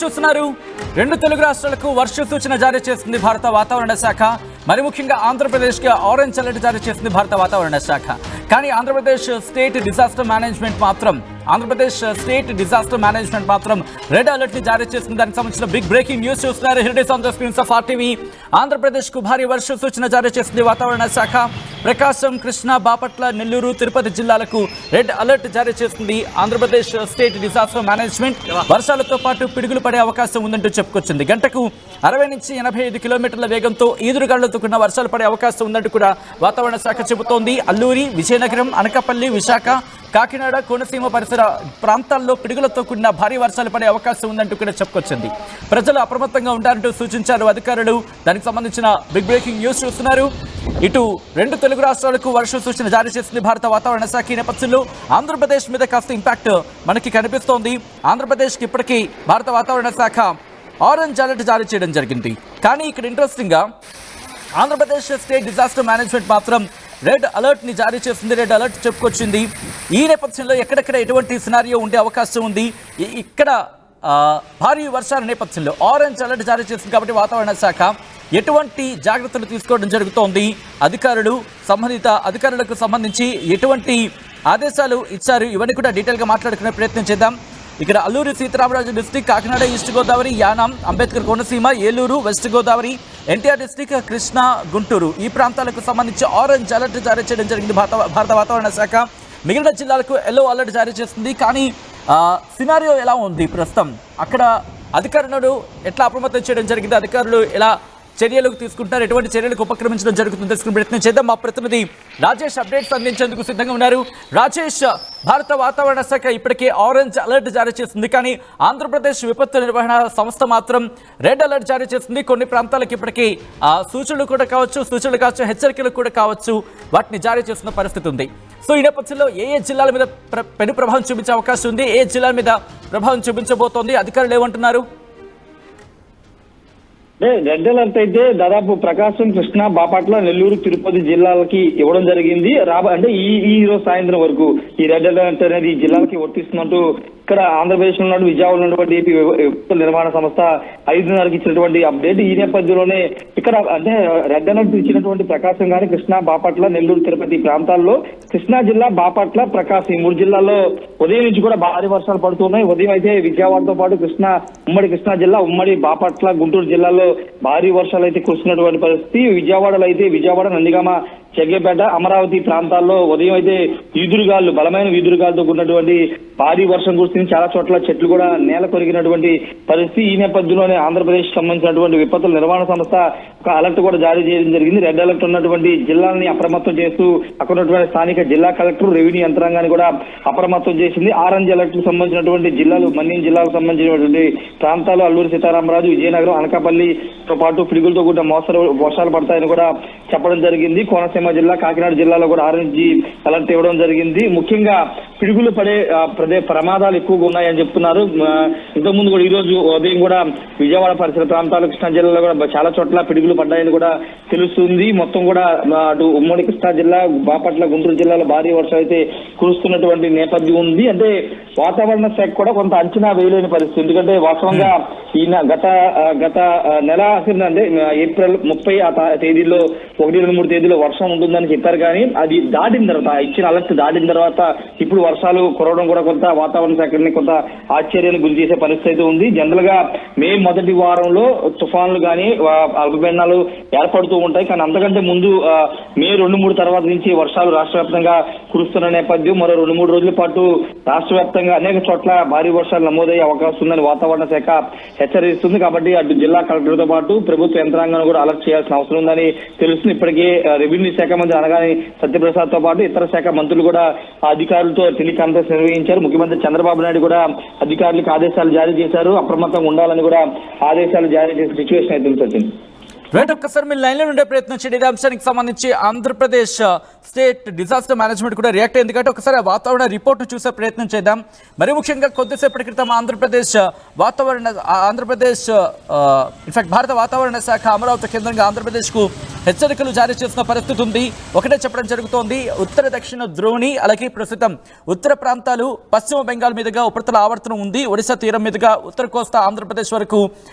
చూస్తున్నారు రెండు తెలుగు రాష్ట్రాలకు వర్ష సూచన జారీ చేస్తుంది భారత వాతావరణ శాఖ. మరి ముఖ్యంగా ఆంధ్రప్రదేశ్కి ఆరెంజ్ అలర్ట్ జారీ చేస్తుంది భారత వాతావరణ శాఖ. కానీ ఆంధ్రప్రదేశ్ స్టేట్ డిజాస్టర్ మేనేజ్మెంట్ మాత్రం రెడ్ అలర్ట్ ని జారీ చేస్తుంది. దానికి సంబంధించిన బిగ్ బ్రేకింగ్ న్యూస్ చూస్తున్నారు. Here it is on the screens of RTV. Andhra Pradesh కు భారీ వర్ష సూచన జారీ చేస్తుంది వాతావరణ శాఖ. ప్రకాశం, కృష్ణా, బాపట్ల, నెల్లూరు, తిరుపతి జిల్లాలకు రెడ్ అలర్ట్ జారీ చేస్తుంది ఆంధ్రప్రదేశ్ స్టేట్ డిజాస్టర్ మేనేజ్మెంట్. వర్షాలతో పాటు పిడుగులు పడే అవకాశం ఉందంటూ చెప్పుకొచ్చింది. గంటకు 60 నుంచి 85 కిలోమీటర్ల వేగంతో ఈదురుగాలులతో కూడిన వర్షాలు పడే అవకాశం ఉందంటూ కూడా వాతావరణ శాఖ చెబుతోంది. అల్లూరి, విజయనగరం, అనకాపల్లి, విశాఖ, కాకినాడ, కోనసీమ పరిసర ప్రాంతాల్లో పిడుగులతో కూడిన భారీ వర్షాలు పడే అవకాశం ఉందంటూ కూడా చెప్పుకొచ్చింది. ప్రజలు అప్రమత్తంగా ఉండాలంటూ సూచించారు అధికారులు. దానికి సంబంధించిన బిగ్ బ్రేకింగ్ న్యూస్ చూస్తున్నారు. ఇటు రెండు తెలుగు రాష్ట్రాలకు వర్ష సూచన జారీ చేసింది భారత వాతావరణ శాఖ. ఈ నేపథ్యంలో ఆంధ్రప్రదేశ్ మీద కాస్త ఇంపాక్ట్ మనకి కనిపిస్తోంది. ఆంధ్రప్రదేశ్కి ఇప్పటికీ భారత వాతావరణ శాఖ ఆరెంజ్ అలర్ట్ జారీ చేయడం జరిగింది. కానీ ఇక్కడ ఇంట్రెస్టింగ్గా ఆంధ్రప్రదేశ్ స్టేట్ డిజాస్టర్ మేనేజ్మెంట్ మాత్రం రెడ్ అలర్ట్ ని జారీ చేస్తుంది. రెడ్ అలర్ట్ చెప్పుకొచ్చింది. ఈ నేపథ్యంలో ఎక్కడెక్కడ ఎటువంటి సినారియో ఉండే అవకాశం ఉంది, ఇక్కడ భారీ వర్షాల నేపథ్యంలో ఆరెంజ్ అలర్ట్ జారీ చేస్తుంది. కాబట్టి వాతావరణ శాఖ ఎటువంటి జాగ్రత్తలు తీసుకోవడం జరుగుతోంది, సంబంధిత అధికారులకు సంబంధించి ఎటువంటి ఆదేశాలు ఇచ్చారు, ఇవన్నీ కూడా డీటెయిల్గా మాట్లాడుకునే ప్రయత్నం చేద్దాం. ఇక్కడ Alluri Sitaramaraju district, Kakinada east Godavari, Yanam, Ambedkar Konaseema, Eluru west Godavari, NTR district, Krishna, Guntur ఈ ప్రాంతాలకు సంబంధించి ఆరెంజ్ అలర్ట్ జారీ చేయడం జరిగింది భారత వాతావరణ శాఖ. మిగిలిన జిల్లాలకు ఎల్లో అలర్ట్ జారీ చేస్తుంది. కానీ సినారియో ఎలా ఉంది ప్రస్తుతం, అక్కడ అధికారులను ఎట్లా అప్రమత్తం చేయడం జరిగింది, అధికారులు ఎలా చర్యలకు తీసుకుంటున్నారు, ఎటువంటి చర్యలకు ఉపక్రమించడం జరుగుతుంది తెలుసుకునే ప్రయత్నం చేద్దాం. మా ప్రతినిధి రాజేష్ అప్డేట్స్ అందించేందుకు సిద్ధంగా ఉన్నారు. రాజేష్, భారత వాతావరణ శాఖ ఇప్పటికే ఆరెంజ్ అలర్ట్ జారీ చేస్తుంది. కానీ ఆంధ్రప్రదేశ్ విపత్తు నిర్వహణ సంస్థ మాత్రం రెడ్ అలర్ట్ జారీ చేస్తుంది. కొన్ని ప్రాంతాలకు ఇప్పటికీ సూచనలు కావచ్చు, హెచ్చరికలు కూడా కావచ్చు, వాటిని జారీ చేస్తున్న పరిస్థితి ఉంది. సో ఈ నేపథ్యంలో ఏ జిల్లాల మీద పెను ప్రభావం చూపించే అవకాశం ఉంది, ఏ జిల్లాల మీద ప్రభావం చూపించబోతోంది, అధికారులు ఏమంటున్నారు? రెడ్ అలర్ట్ అయితే దాదాపు ప్రకాశం, కృష్ణా, బాపట్ల, నెల్లూరు, తిరుపతి జిల్లాలకి ఇవ్వడం జరిగింది. అంటే ఈ రోజు సాయంత్రం వరకు ఈ రెడ్ అలర్ట్ అనేది ఈ జిల్లాలకి వర్తిస్తున్నట్టు ఇక్కడ ఆంధ్రప్రదేశ్ లో విజయవాడలో ఉన్నటువంటి ఏపీ విపత్తు నిర్మాణ సంస్థ 5:30కి ఇచ్చినటువంటి అప్డేట్. ఈ నేపథ్యంలోనే ఇక్కడ అంటే రెడ్ అలర్ట్ ఇచ్చినటువంటి ప్రకాశం కానీ, కృష్ణా, బాపట్ల, నెల్లూరు, తిరుపతి ప్రాంతాల్లో కృష్ణా జిల్లా, బాపట్ల, ప్రకాశం ఈ 3 జిల్లాల్లో ఉదయం నుంచి కూడా భారీ వర్షాలు పడుతున్నాయి. ఉదయం అయితే విజయవాడతో పాటు ఉమ్మడి కృష్ణా జిల్లా, ఉమ్మడి బాపట్ల, గుంటూరు జిల్లాలో భారీ వర్షాలు అయితే కురుస్తున్నటువంటి పరిస్థితి. విజయవాడలో అయితే విజయవాడ, నందిగామ, జగ్గేపేట, అమరావతి ప్రాంతాల్లో ఉదయం అయితే బలమైన ఈదురుగాలతో కూడినటువంటి భారీ వర్షం కురుస్తుంది. చాలా చోట్ల చెట్లు కూడా నేల కొరిగినటువంటి పరిస్థితి. ఈ నేపథ్యంలోనే ఆంధ్రప్రదేశ్ సంబంధించినటువంటి విపత్తుల నిర్వహణ సంస్థ ఒక అలర్ట్ కూడా జారీ చేయడం జరిగింది. రెడ్ అలర్ట్ ఉన్నటువంటి జిల్లాలని అప్రమత్తం చేస్తూ అక్కడ ఉన్నటువంటి స్థానిక జిల్లా కలెక్టర్, రెవెన్యూ యంత్రాంగాన్ని కూడా అప్రమత్తం చేసింది. ఆరెంజ్ అలర్ట్ కు సంబంధించినటువంటి జిల్లాలు, మన్యం జిల్లాకు సంబంధించినటువంటి ప్రాంతాలు అల్లూరి సీతారామరాజు, విజయనగరం, అనకాపల్లితో పాటు పిడుగులతో కూడిన వర్షాలు పడతాయని కూడా చెప్పడం జరిగింది. కోనసీమ జిల్లా, కాకినాడ జిల్లాలో కూడా ఆరెంజ్ అలర్ట్ ఇవ్వడం జరిగింది. ముఖ్యంగా పిడుగులు పడే ప్రమాదాలు ఎక్కువగా ఉన్నాయని చెప్తున్నారు. ఇంతకుముందు కూడా ఈ రోజు ఉదయం కూడా విజయవాడ పరిసర ప్రాంతాలు, కృష్ణా జిల్లాలో కూడా చాలా చోట్ల పిడుగులు పడ్డాయని కూడా తెలుస్తుంది. మొత్తం కూడా అటు ఉమ్మడి కృష్ణా జిల్లా, బాపట్ల, గుంటూరు జిల్లాలో భారీ వర్షం అయితే కురుస్తున్నటువంటి నేపథ్యం ఉంది. అంటే వాతావరణ శాఖ కూడా కొంత అంచనా వేయలేని పరిస్థితి. ఎందుకంటే వాస్తవంగా ఈ గత నెల అంటే ఏప్రిల్ 30 ఆ తేదీల్లో 1-2-3 తేదీలో వర్షం ఉంటుందని చెప్పారు. కానీ అది దాటిన తర్వాత, ఇచ్చిన అలర్ట్ దాటిన తర్వాత ఇప్పుడు వర్షాలు కురవడం కూడా కొంత వాతావరణ శాఖని కొంత ఆశ్చర్యానికి గురి చేసే పరిస్థితి ఉంది. జనరల్ గా మే మొదటి వారంలో తుఫాన్లు కానీ అల్పపీడనాలు ఏర్పడుతూ ఉంటాయి. కానీ అంతకంటే ముందు మే 2-3 తర్వాత నుంచి వర్షాలు రాష్ట్ర వ్యాప్తంగా కురుస్తున్న నేపథ్యం. మరో 2-3 రోజుల పాటు రాష్ట్ర వ్యాప్తంగా అనేక చోట్ల భారీ వర్షాలు నమోదయ్యే అవకాశం ఉందని వాతావరణ శాఖ హెచ్చరిస్తుంది. కాబట్టి అటు జిల్లా కలెక్టర్తో పాటు ప్రభుత్వ యంత్రాంగాన్ని కూడా అలర్ట్ చేయాల్సిన అవసరం ఉందని తెలుస్తుంది. ఇప్పటికే రెవెన్యూ శాఖ మంత్రి అనగానే సత్యప్రసాద్ తో పాటు ఇతర శాఖ మంత్రులు కూడా అధికారులతో టెలికాన్ఫరెన్స్ నిర్వహించారు. ముఖ్యమంత్రి చంద్రబాబు నాయుడు కూడా అధికారులకు ఆదేశాలు జారీ చేశారు. అప్రమత్తంగా ఉండాలని కూడా ఆదేశాలు జారీ చేసిన సిచ్యువేషన్ అయితే వచ్చింది. రైట్, ఒక్కసారి మీరు లైన్లో ఉండే ప్రయత్నం చేయండి. ఇదే అంశానికి సంబంధించి ఆంధ్రప్రదేశ్ స్టేట్ డిజాస్టర్ మేనేజ్మెంట్ కూడా రియాక్ట్ అయింది. కాబట్టి ఒకసారి వాతావరణ రిపోర్ట్ చూసే ప్రయత్నం చేద్దాం. మరి ముఖ్యంగా కొద్దిసేపటి క్రితం ఇన్ఫాక్ట్ భారత వాతావరణ శాఖ అమరావతి కేంద్రంగా ఆంధ్రప్రదేశ్కు హెచ్చరికలు జారీ చేసిన పరిస్థితి ఉంది. ఒకటే చెప్పడం జరుగుతోంది, ఉత్తర దక్షిణ ద్రోణి అలాగే ప్రస్తుతం ఉత్తర ప్రాంతాలు పశ్చిమ బెంగాల్ మీదుగా ఉపరితల ఆవర్తనం ఉంది. ఒడిశా తీరం మీదుగా ఉత్తర కోస్తా ఆంధ్రప్రదేశ్ వరకు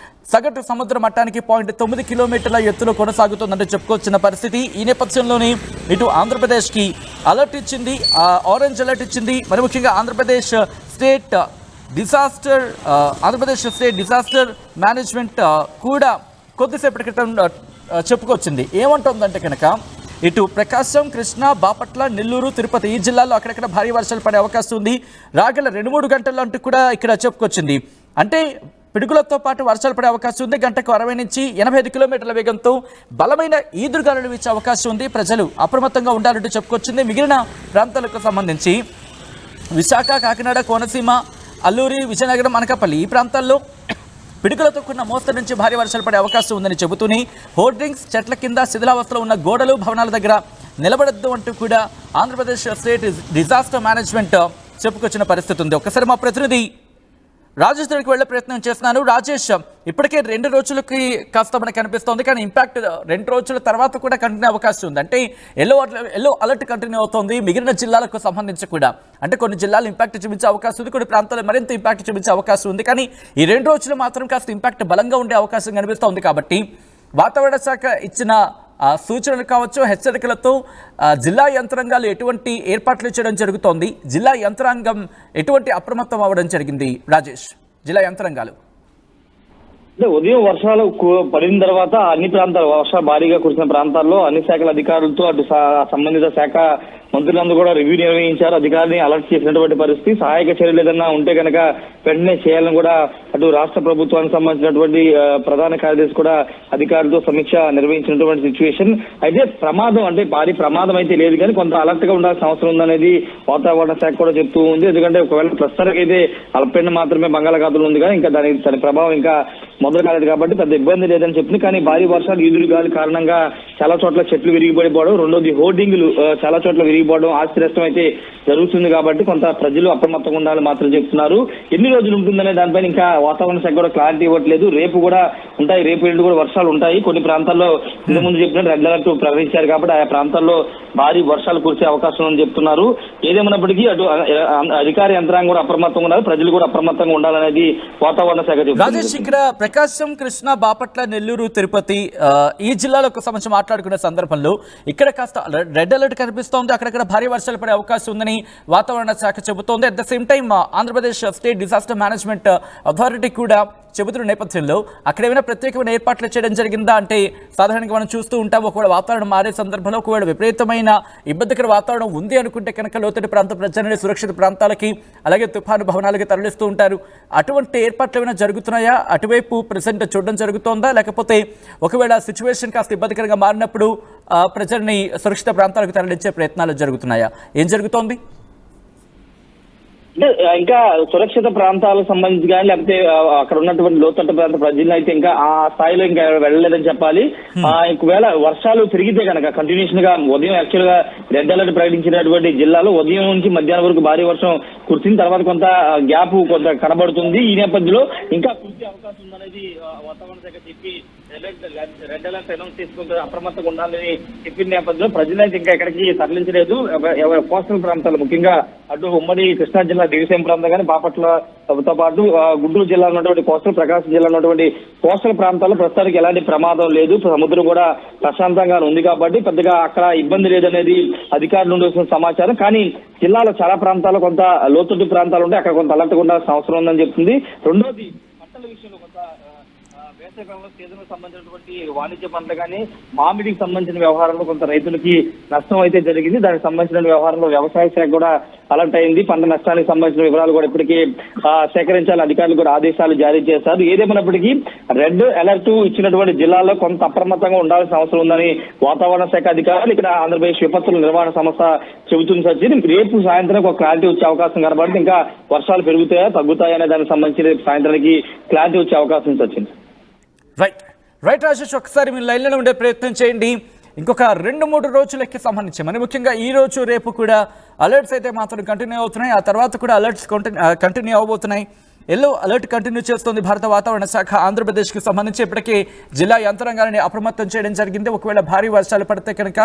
సగటు సముద్ర మట్టానికి 0.9 కిలోమీటర్ల ఎత్తులో కొనసాగుతుందంటే చెప్పుకొచ్చిన పరిస్థితి. ఈ నేపథ్యంలోనే ఇటు ఆంధ్రప్రదేశ్కి అలర్ట్ ఇచ్చింది, ఆరెంజ్ అలర్ట్ ఇచ్చింది. మరి ముఖ్యంగా ఆంధ్రప్రదేశ్ స్టేట్ డిజాస్టర్ మేనేజ్మెంట్ కూడా కొద్దిసేపటి క్రితం చెప్పుకొచ్చింది. ఏమంటుందంటే కనుక ఇటు ప్రకాశం, కృష్ణా, బాపట్ల, నెల్లూరు, తిరుపతి ఈ జిల్లాల్లో అక్కడక్కడ భారీ వర్షాలు పడే అవకాశం ఉంది రాగల 2-3 గంటల్లో అంటూ కూడా ఇక్కడ చెప్పుకొచ్చింది. అంటే పిడుగులతో పాటు వర్షాలు పడే అవకాశం ఉంది. గంటకు 60 నుంచి 85 కిలోమీటర్ల వేగంతో బలమైన ఈదురుగాలులు వీచే అవకాశం ఉంది. ప్రజలు అప్రమత్తంగా ఉండాలంటూ చెప్పుకొచ్చింది. మిగిలిన ప్రాంతాలకు సంబంధించి విశాఖ, కాకినాడ, కోనసీమ, అల్లూరి, విజయనగరం, అనకాపల్లి ఈ ప్రాంతాల్లో పిడుగులతో కూడిన మోస్తరు నుంచి భారీ వర్షాలు పడే అవకాశం ఉందని చెబుతూనే హోర్డింగ్స్, చెట్ల కింద శిథిలావస్థలో ఉన్న గోడలు, భవనాల దగ్గర నిలబడద్దు అంటూ కూడా ఆంధ్రప్రదేశ్ స్టేట్ డిజాస్టర్ మేనేజ్మెంట్ చెప్పుకొచ్చిన పరిస్థితి ఉంది. ఒకసారి మా ప్రతినిధి రాజేష్ దగ్గరికి వెళ్ళే ప్రయత్నం చేస్తున్నాను. రాజేష్, ఇప్పటికే 2 రోజులకి కాస్త మనకు కనిపిస్తోంది, కానీ ఇంపాక్ట్ 2 రోజుల తర్వాత కూడా కంటిన్యూ అవకాశం ఉంది. అంటే ఎల్లో అలర్ట్ కంటిన్యూ అవుతోంది మిగిలిన జిల్లాలకు సంబంధించి కూడా. అంటే కొన్ని జిల్లాలు ఇంపాక్ట్ చూపించే అవకాశం ఉంది, కొన్ని ప్రాంతాలు మరింత ఇంపాక్ట్ చూపించే అవకాశం ఉంది. కానీ ఈ 2 రోజులు మాత్రం కాస్త ఇంపాక్ట్ బలంగా ఉండే అవకాశం కనిపిస్తోంది. కాబట్టి వాతావరణ శాఖ ఇచ్చిన సూచనలు కావచ్చు, హెచ్చరికలతో జిల్లా యంత్రాంగాలు ఎటువంటి ఏర్పాట్లు చేయడం జరుగుతోంది, జిల్లా యంత్రాంగం ఎటువంటి అప్రమత్తం అవ్వడం జరిగింది రాజేష్? జిల్లా యంత్రాంగాలు అంటే ఉదయం వర్షాలు పడిన తర్వాత అన్ని ప్రాంతాలు వర్షాలు భారీగా కురిసిన ప్రాంతాల్లో అన్ని శాఖల అధికారులతో అటు సంబంధిత శాఖ మంత్రులందరూ కూడా రివ్యూ నిర్వహించారు. అధికారులని అలర్ట్ చేసినటువంటి పరిస్థితి. సహాయక చర్యలు ఏదన్నా ఉంటే కనుక వెంటనే చేయాలని కూడా అటు రాష్ట్ర ప్రభుత్వానికి సంబంధించినటువంటి ప్రధాన కార్యదర్శి కూడా అధికారులతో సమీక్ష నిర్వహించినటువంటి సిచ్యువేషన్. అయితే ప్రమాదం అంటే భారీ ప్రమాదం అయితే లేదు, కానీ కొంత అలర్ట్ గా ఉండాల్సిన అవసరం ఉందనేది వాతావరణ శాఖ కూడా చెప్తూ ఉంది. ఎందుకంటే ఒకవేళ ప్రస్తుతానికి అయితే అల్పపీడనం మాత్రమే బంగాళాఖాతంలో ఉంది, కానీ ఇంకా దాని ప్రభావం ఇంకా మొదలు కాలేదు కాబట్టి పెద్ద ఇబ్బంది లేదని చెప్పింది. కానీ భారీ వర్షాలు, ఈదురు గాలి కారణంగా చాలా చోట్ల చెట్లు విరిగిపడిపోవడం, రెండోది హోర్డింగ్లు చాలా చోట్ల విరిగిపోవడం, ఆస్తి నష్టం అయితే జరుగుతుంది. కాబట్టి కొంత ప్రజలు అప్రమత్తంగా ఉండాలని మాత్రం చెప్తున్నారు. ఎన్ని రోజులు ఉంటుందనే దానిపైన ఇంకా వాతావరణ శాఖ కూడా క్లారిటీ ఇవ్వట్లేదు. రేపు కూడా ఉంటాయి, రేపు ఎల్లుండి కూడా వర్షాలు ఉంటాయి. కొన్ని ప్రాంతాల్లో ఇంతకు ముందు చెప్పినట్టు రెడ్ అలర్ట్ ప్రకటించారు కాబట్టి ఆయా ప్రాంతాల్లో భారీ వర్షాలు కురిసే అవకాశం ఉందని చెప్తున్నారు. ఏదేమైనప్పటికీ అటు అధికార యంత్రాంగం కూడా అప్రమత్తంగా ఉండాలి, ప్రజలు కూడా అప్రమత్తంగా ఉండాలనేది వాతావరణ శాఖ చెప్తుంది. ఇక్కడ ప్రకాశం, కృష్ణా, బాపట్ల, నెల్లూరు, తిరుపతి ఈ జిల్లాలకు సంబంధించి మాట్లాడుకునే సందర్భంలో ఇక్కడ కాస్త రెడ్ అలర్ట్ కనిపిస్తోంది, అక్కడక్కడ భారీ వర్షాలు పడే అవకాశం ఉందని వాతావరణ శాఖ చెబుతోంది. At the same time Andhra Pradesh state disaster management authority కూడా చెబుతున్న నేపథ్యంలో అక్కడ ఏమైనా ప్రత్యేకమైన ఏర్పాట్లు చేయడం జరిగిందా? అంటే సాధారణంగా మనం చూస్తూ ఉంటాం, ఒకవేళ వాతావరణం మారే సందర్భంలో ఒకవేళ విపరీతమైన ఇబ్బందికర వాతావరణం ఉంది అనుకుంటే కనుక లోతటి ప్రాంత ప్రజలని సురక్షిత ప్రాంతాలకి అలాగే తుఫాను భవనాలకి తరలిస్తూ ఉంటారు. అటువంటి ఏర్పాట్లు ఏమైనా జరుగుతున్నాయా? అటువైపు ప్రెసెంట్ చూడడం జరుగుతోందా, లేకపోతే ఒకవేళ సిచ్యువేషన్ కాస్త ఇబ్బందికరంగా మారినప్పుడు ప్రజల్ని సురక్షిత ప్రాంతాలకు తరలించే ప్రయత్నాలు జరుగుతున్నాయా? ఏం జరుగుతోంది? అంటే ఇంకా సురక్షిత ప్రాంతాలకు సంబంధించి కానీ లేకపోతే అక్కడ ఉన్నటువంటి లోతట్టు ప్రాంత ప్రజలను అయితే ఇంకా ఆ స్థాయిలో ఇంకా వెళ్ళలేదని చెప్పాలి. ఒకవేళ వర్షాలు పెరిగితే కనుక కంటిన్యూషన్ గా ఉదయం యాక్చువల్ గా రెడ్ అలర్ట్ ప్రకటించినటువంటి జిల్లాలో ఉదయం నుంచి మధ్యాహ్నం వరకు భారీ వర్షం కురిసిన తర్వాత కొంత గ్యాప్ కొంత కనబడుతుంది. ఈ నేపథ్యంలో ఇంకా కురిసే అవకాశం ఉందనేది వాతావరణ శాఖ చెప్పి రెడ్ అలర్ట్ అనౌన్స్ చేసుకుంటే అప్రమత్తంగా ఉండాలని చెప్పిన నేపథ్యంలో ప్రజలైతే ఇంకా ఎక్కడికి తరలించలేదు. కోస్టల్ ప్రాంతాలు ముఖ్యంగా అటు ఉమ్మడి కృష్ణా జిల్లా దివిసీమ ప్రాంతం కానీ బాపట్లతో పాటు గుంటూరు జిల్లా ఉన్నటువంటి కోస్టల్, ప్రకాశం జిల్లా ఉన్నటువంటి కోస్టల్ ప్రాంతాల్లో ప్రస్తుతానికి ఎలాంటి ప్రమాదం లేదు. సముద్రం కూడా ప్రశాంతంగా ఉంది కాబట్టి పెద్దగా అక్కడ ఇబ్బంది లేదనేది అధికారుల నుండి వస్తున్న సమాచారం. కానీ జిల్లాలో చాలా ప్రాంతాల్లో కొంత లోతట్టు ప్రాంతాలు ఉంటే అక్కడ కొంత అలర్ట్గా ఉండాల్సిన అవసరం ఉందని చెప్తుంది. రెండోది పంటల విషయంలో కొంత వేసవికాలంలో సీజన్ సంబంధించినటువంటి వాణిజ్య పంటలు కానీ మామిడికి సంబంధించిన వ్యవహారంలో కొంత రైతులకి నష్టం అయితే జరిగింది. దానికి సంబంధించిన వ్యవహారంలో వ్యవసాయ శాఖ కూడా అలర్ట్ అయింది. పంట నష్టానికి సంబంధించిన వివరాలు కూడా ఇప్పటికీ సేకరించాలని అధికారులు కూడా ఆదేశాలు జారీ చేశారు. ఏదేమైనప్పటికీ రెడ్ అలర్ట్ ఇచ్చినటువంటి జిల్లాల్లో కొంత అప్రమత్తంగా ఉండాల్సిన అవసరం ఉందని వాతావరణ శాఖ అధికారులు ఇక్కడ ఆంధ్రప్రదేశ్ విపత్తుల నిర్వహణ సంస్థ చెబుతుంది. సచిన్, రేపు సాయంత్రం ఒక క్లారిటీ వచ్చే అవకాశం కనబడుతుంది. ఇంకా వర్షాలు పెరుగుతాయా తగ్గుతాయా అనే దానికి సంబంధించి రేపు సాయంత్రానికి క్లారిటీ వచ్చే అవకాశం సచిన్. రైట్ రాజేష్, ఒకసారి మీరు లైన్లో ఉండే ప్రయత్నం చేయండి. ఇంకొక 2-3 రోజులకి సంబంధించి మరి ముఖ్యంగా ఈ రోజు రేపు కూడా అలర్ట్స్ అయితే మాత్రం కంటిన్యూ అవుతున్నాయి, ఆ తర్వాత కూడా అలర్ట్స్ కంటిన్యూ అవబోతున్నాయి. ఎల్లో అలర్ట్ కంటిన్యూ చేస్తోంది భారత వాతావరణ శాఖ. ఆంధ్రప్రదేశ్కి సంబంధించి ఇప్పటికే జిల్లా యంత్రాంగాన్ని అప్రమత్తం చేయడం జరిగింది. ఒకవేళ భారీ వర్షాలు పడితే కనుక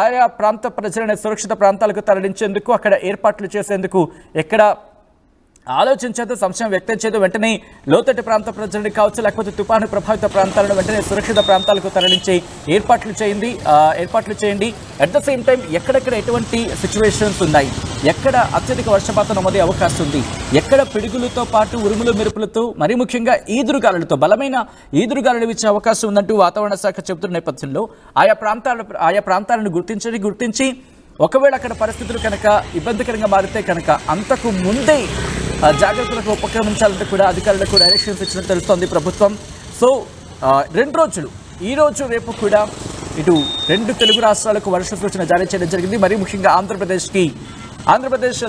ఆయా ప్రాంత ప్రజలను సురక్షిత ప్రాంతాలకు తరలించేందుకు, అక్కడ ఏర్పాట్లు చేసేందుకు ఎక్కడ ఆలోచించేది, సంశయం వ్యక్తం చేయదు, వెంటనే లోతట్టు ప్రాంత ప్రజలని కావచ్చు, లేకపోతే తుఫాను ప్రభావిత ప్రాంతాలను వెంటనే సురక్షిత ప్రాంతాలకు తరలించే ఏర్పాట్లు చేయండి. అట్ ద సేమ్ టైం ఎక్కడెక్కడ ఎటువంటి సిచ్యువేషన్స్ ఉన్నాయి, ఎక్కడ అత్యధిక వర్షపాతం నమోదే అవకాశం ఉంది, ఎక్కడ పిడుగులతో పాటు ఉరుములు మెరుపులతో, మరీ ముఖ్యంగా ఈదురుగాలులతో, బలమైన ఈదురుగాలులు ఇచ్చే అవకాశం ఉందంటూ వాతావరణ శాఖ చెబుతున్న నేపథ్యంలో ఆయా ప్రాంతాలను గుర్తించి ఒకవేళ అక్కడ పరిస్థితులు కనుక ఇబ్బందికరంగా మారితే కనుక అంతకు ముందే జాగ్రత్తలకు ఉపక్రమించాలంటే కూడా అధికారులకు డైరెక్షన్స్ ఇచ్చినట్టు తెలుస్తోంది ప్రభుత్వం. సో 2 రోజులు, ఈ రోజు రేపు కూడా ఇటు 2 తెలుగు రాష్ట్రాలకు వర్ష సూచన జారీ చేయడం జరిగింది. మరీ ముఖ్యంగా Andhra Pradesh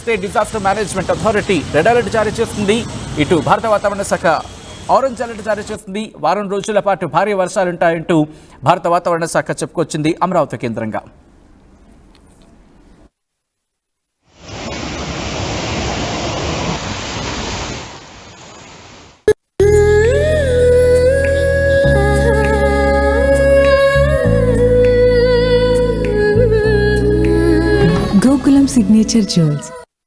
state disaster management authority red alert జారీ చేస్తుంది. ఇటు భారత వాతావరణ శాఖ ఆరెంజ్ అలర్ట్ జారీ చేస్తుంది. వారం రోజుల పాటు భారీ వర్షాలుంటాయంటూ భారత వాతావరణ శాఖ చెప్పుకొచ్చింది అమరావతి కేంద్రంగా. Gokulam Signature Jewels,